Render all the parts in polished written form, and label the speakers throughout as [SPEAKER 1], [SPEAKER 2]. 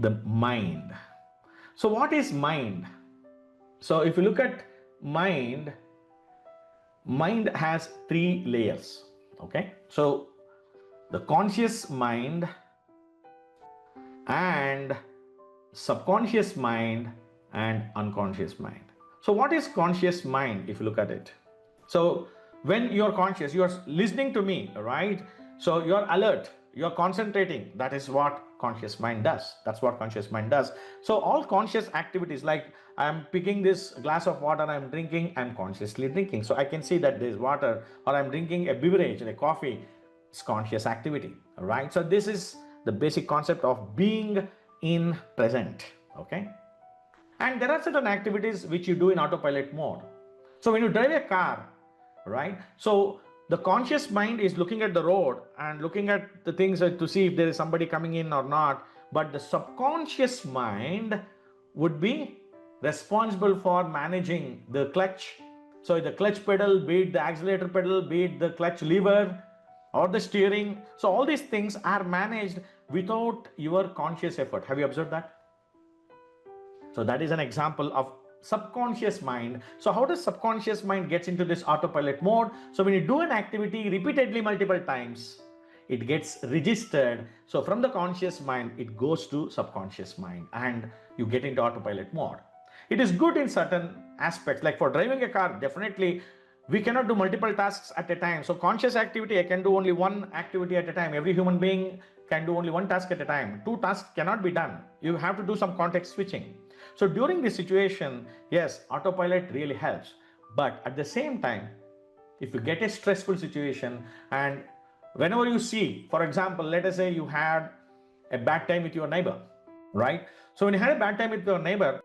[SPEAKER 1] the mind. So what is mind? So if you look at mind, mind has three layers. Okay, so the conscious mind and subconscious mind and unconscious mind. So what is conscious mind if you look at it? So when you're conscious, you're listening to me, right? So you're alert, you're concentrating. That is what conscious mind does. That's what conscious mind does. So all conscious activities, like I'm picking this glass of water, I'm drinking, I'm consciously drinking. So I can see that there's water, or I'm drinking a beverage, like coffee. It's conscious activity, right? So this is the basic concept of being in present, okay? And there are certain activities which you do in autopilot mode. So when you drive a car, right? So the conscious mind is looking at the road and looking at the things to see if there is somebody coming in or not. But the subconscious mind would be responsible for managing the clutch. So the clutch pedal, be it the accelerator pedal, be it the clutch lever or the steering. So all these things are managed without your conscious effort. Have you observed that? So that is an example of subconscious mind. So how does subconscious mind gets into this autopilot mode? So when you do an activity repeatedly multiple times, it gets registered. So from the conscious mind, it goes to subconscious mind and you get into autopilot mode. It is good in certain aspects, like for driving a car, definitely we cannot do multiple tasks at a time. So conscious activity, I can do only one activity at a time. Every human being can do only one task at a time. Two tasks cannot be done. You have to do some context switching. So during this situation, yes, autopilot really helps. But at the same time, if you get a stressful situation and whenever you see, for example, let us say you had a bad time with your neighbor, right? So when you had a bad time with your neighbor,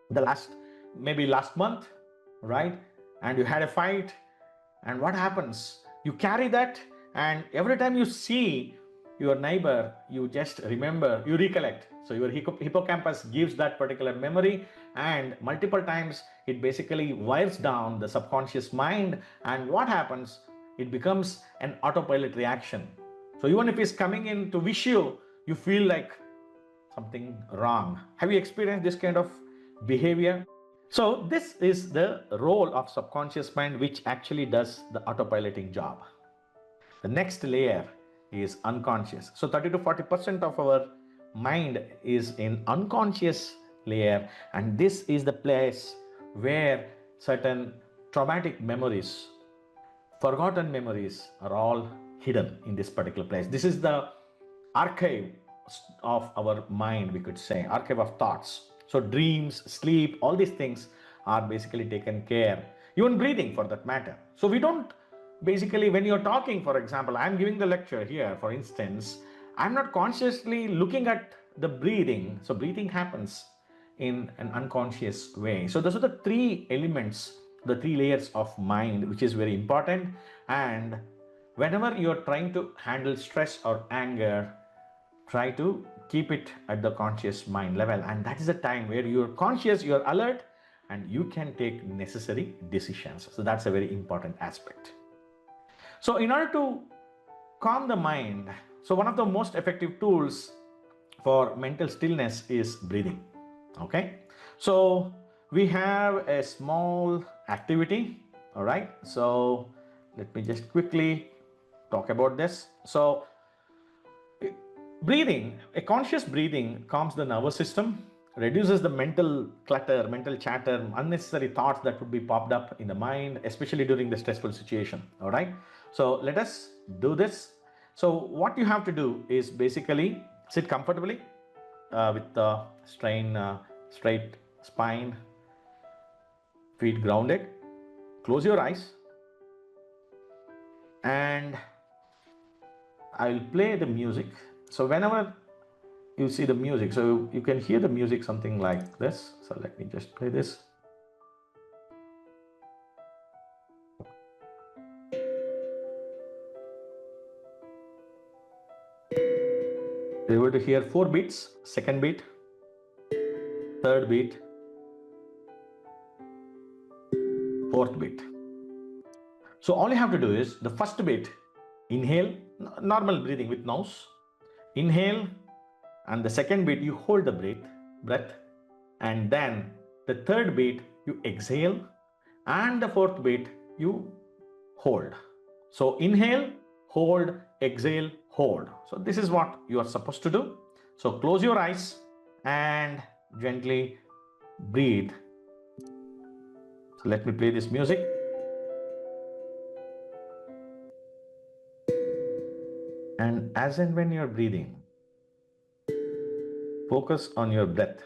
[SPEAKER 1] maybe last month, right? And you had a fight, and what happens? You carry that, and every time you see your neighbor, you just remember, you recollect. So your hippocampus gives that particular memory, and multiple times it basically wires down the subconscious mind. And what happens? It becomes an autopilot reaction. So even if he's coming in to wish you, you feel like something wrong. Have you experienced this kind of behavior? So this is the role of subconscious mind, which actually does the autopiloting job. The next layer is unconscious. So 30 to 40% of our mind is in unconscious layer, and this is the place where certain traumatic memories, forgotten memories are all hidden in this particular place. This is the archive of our mind, we could say, archive of thoughts. So dreams, sleep, all these things are basically taken care, even breathing for that matter. So we don't basically, when you're talking, for example, I'm giving the lecture here, for instance, I'm not consciously looking at the breathing. So breathing happens in an unconscious way. So those are the three elements, the three layers of mind, which is very important. And whenever you're trying to handle stress or anger, try to keep it at the conscious mind level. And that is the time where you're conscious, you're alert, and you can take necessary decisions. So that's a very important aspect. So in order to calm the mind, so one of the most effective tools for mental stillness is breathing. Okay. So we have a small activity. All right. So let me just quickly talk about this. So breathing, a conscious breathing calms the nervous system, reduces the mental clutter, mental chatter, unnecessary thoughts that would be popped up in the mind, especially during the stressful situation. All right. So let us do this. So what you have to do is basically sit comfortably with the straight spine, feet grounded. Close your eyes, and I will play the music. So whenever you see the music, so you can hear the music something like this. So let me just play this. You're able to hear 4 beats, second beat, third beat, fourth beat. So all you have to do is the first beat, inhale, normal breathing with nose, inhale, and the second beat you hold the breath, breath, and then the third beat you exhale, and the fourth beat you hold. So inhale, hold, exhale, hold. So this is what you are supposed to do. So close your eyes and gently breathe. So let me play this music. And as and when you're breathing, focus on your breath.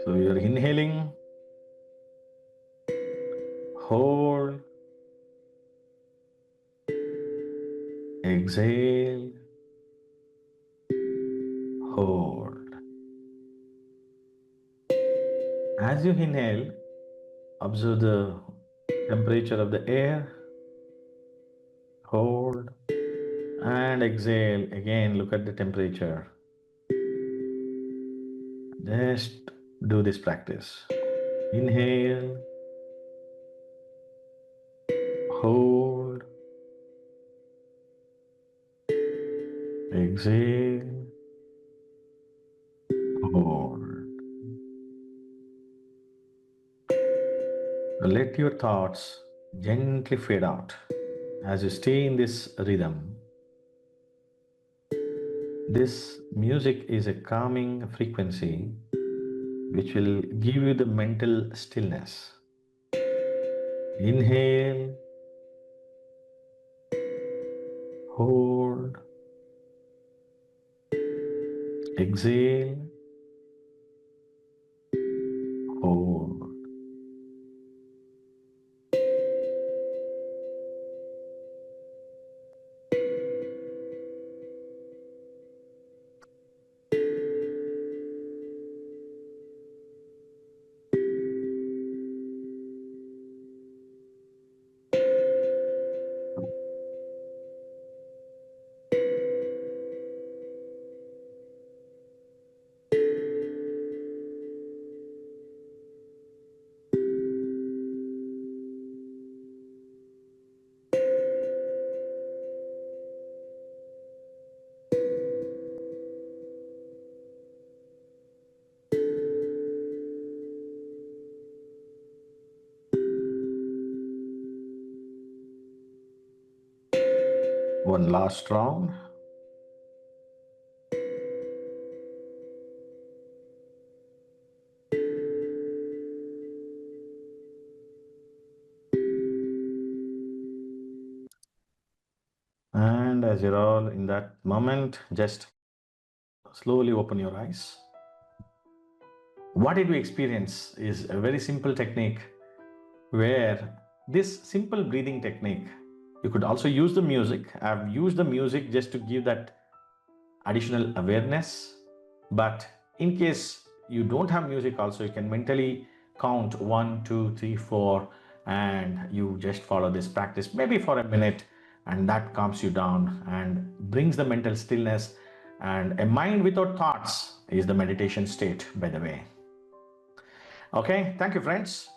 [SPEAKER 1] So you're inhaling, hold, exhale, hold. As you inhale, observe the temperature of the air, hold, and exhale. Again, look at the temperature. Just do this practice. Inhale, hold, exhale, hold. Let your thoughts gently fade out as you stay in this rhythm. This music is a calming frequency which will give you the mental stillness. Inhale, hold, exhale, hold. One last round. And as you're all in that moment, just slowly open your eyes. What did we experience is a very simple technique where this simple breathing technique, you could also use the music. I've used the music just to give that additional awareness. But in case you don't have music also, you can mentally count 1, 2, 3, 4, and you just follow this practice maybe for a minute, and that calms you down and brings the mental stillness. And a mind without thoughts is the meditation state, by the way. Okay, thank you, friends.